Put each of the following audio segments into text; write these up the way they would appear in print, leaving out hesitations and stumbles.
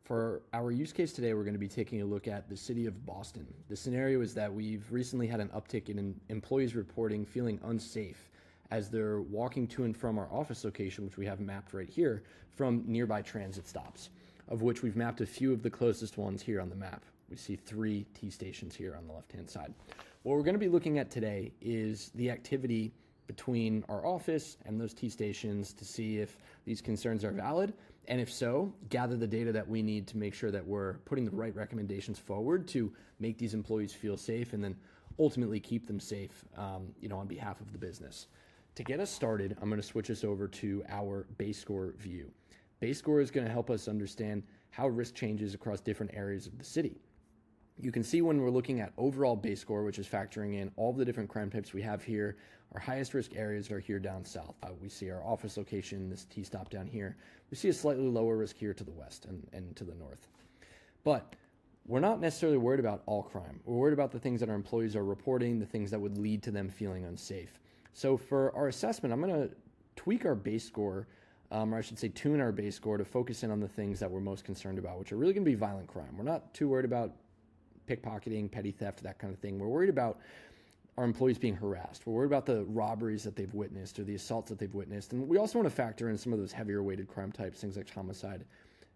For our use case today, we're going to be taking a look at the city of Boston. The scenario is that we've recently had an uptick in employees reporting feeling unsafe as they're walking to and from our office location, which we have mapped right here, from nearby transit stops, of which we've mapped a few of the closest ones here on the map. We see 3 T stations here on the left-hand side. What we're going to be looking at today is the activity between our office and those T stations to see if these concerns are valid, and if so, gather the data that we need to make sure that we're putting the right recommendations forward to make these employees feel safe and then ultimately keep them safe, on behalf of the business. To get us started, I'm going to switch us over to our base score view. Base score is going to help us understand how risk changes across different areas of the city. You can see when we're looking at overall base score, which is factoring in all the different crime types we have here, our highest risk areas are here down south. We see our office location, this T-stop down here. We see a slightly lower risk here to the west and to the north. But we're not necessarily worried about all crime. We're worried about the things that our employees are reporting, the things that would lead to them feeling unsafe. So for our assessment, I'm going to tweak our base score, or I should say tune our base score to focus in on the things that we're most concerned about, which are really going to be violent crime. We're not too worried about pickpocketing, petty theft, that kind of thing. We're worried about our employees being harassed. We're worried about the robberies that they've witnessed or the assaults that they've witnessed. And we also want to factor in some of those heavier weighted crime types, things like homicide,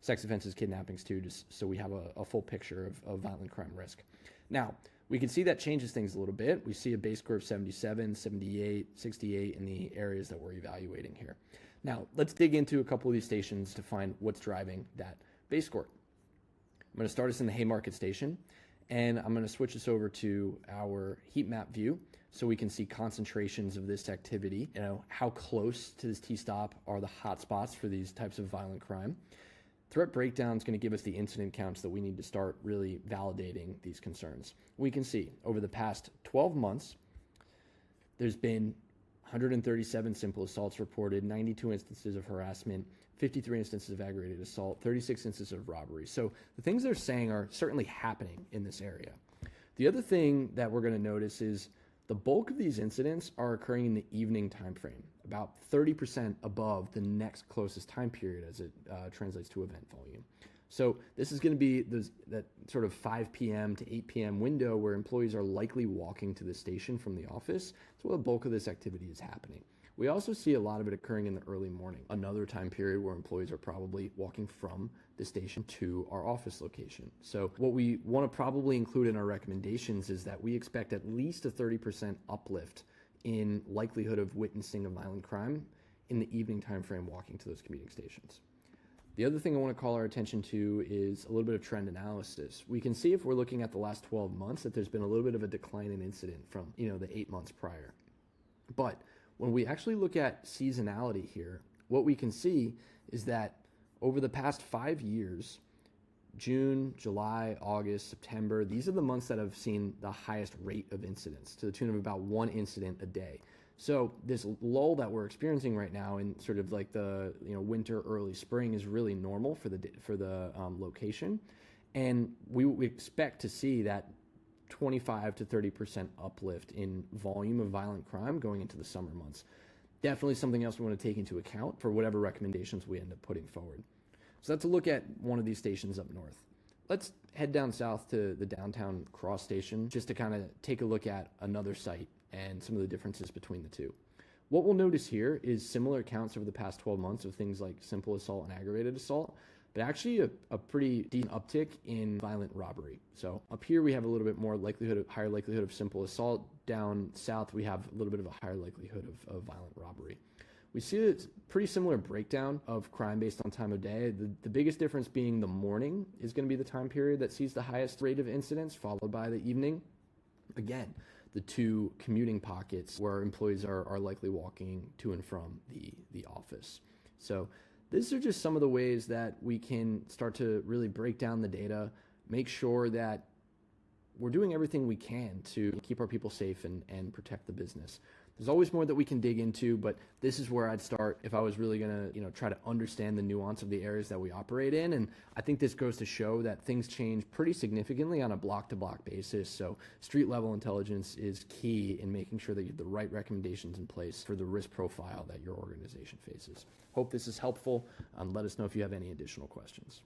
sex offenses, kidnappings too, just so we have a full picture of violent crime risk. Now, we can see that changes things a little bit. We see a base score of 77, 78, 68 in the areas that we're evaluating here. Now, let's dig into a couple of these stations to find what's driving that base score. I'm going to start us in the Haymarket station, and I'm going to switch us over to our heat map view so we can see concentrations of this activity, how close to this T-stop are the hot spots for these types of violent crime. Threat breakdown is going to give us the incident counts that we need to start really validating these concerns. We can see over the past 12 months, there's been 137 simple assaults reported, 92 instances of harassment, 53 instances of aggravated assault, 36 instances of robbery. So the things they're saying are certainly happening in this area. The other thing that we're going to notice is the bulk of these incidents are occurring in the evening time frame, about 30% above the next closest time period as it translates to event volume. So this is going to be that sort of 5 p.m. to 8 p.m. window where employees are likely walking to the station from the office. So the bulk of this activity is happening. We also see a lot of it occurring in the early morning, another time period where employees are probably walking from the station to our office location. So what we want to probably include in our recommendations is that we expect at least a 30% uplift in likelihood of witnessing a violent crime in the evening time frame walking to those commuting stations. The other thing I want to call our attention to is a little bit of trend analysis. We can see if we're looking at the last 12 months that there's been a little bit of a decline in incident from the 8 months prior. But when we actually look at seasonality here, what we can see is that over the past 5 years, June, July, August, September, these are the months that have seen the highest rate of incidents to the tune of about 1 incident a day. So this lull that we're experiencing right now in sort of like the winter, early spring is really normal for the location, and we expect to see that 25 to 30% uplift in volume of violent crime going into the summer months. Definitely something else we want to take into account for whatever recommendations we end up putting forward. So that's a look at one of these stations up north. Let's head down south to the downtown cross station just to kind of take a look at another site and some of the differences between the two. What we'll notice here is similar counts over the past 12 months of things like simple assault and aggravated assault, but actually a pretty decent uptick in violent robbery. So up here we have a little bit more higher likelihood of simple assault. Down south we have a little bit of a higher likelihood of violent robbery. We see a pretty similar breakdown of crime based on time of day. The biggest difference being the morning is going to be the time period that sees the highest rate of incidents, followed by the evening. Again, the 2 commuting pockets where employees are likely walking to and from the office. So these are just some of the ways that we can start to really break down the data, make sure that we're doing everything we can to keep our people safe and protect the business. There's always more that we can dig into, but this is where I'd start if I was really going to, try to understand the nuance of the areas that we operate in. And I think this goes to show that things change pretty significantly on a block-to-block basis. So street-level intelligence is key in making sure that you have the right recommendations in place for the risk profile that your organization faces. Hope this is helpful. Let us know if you have any additional questions.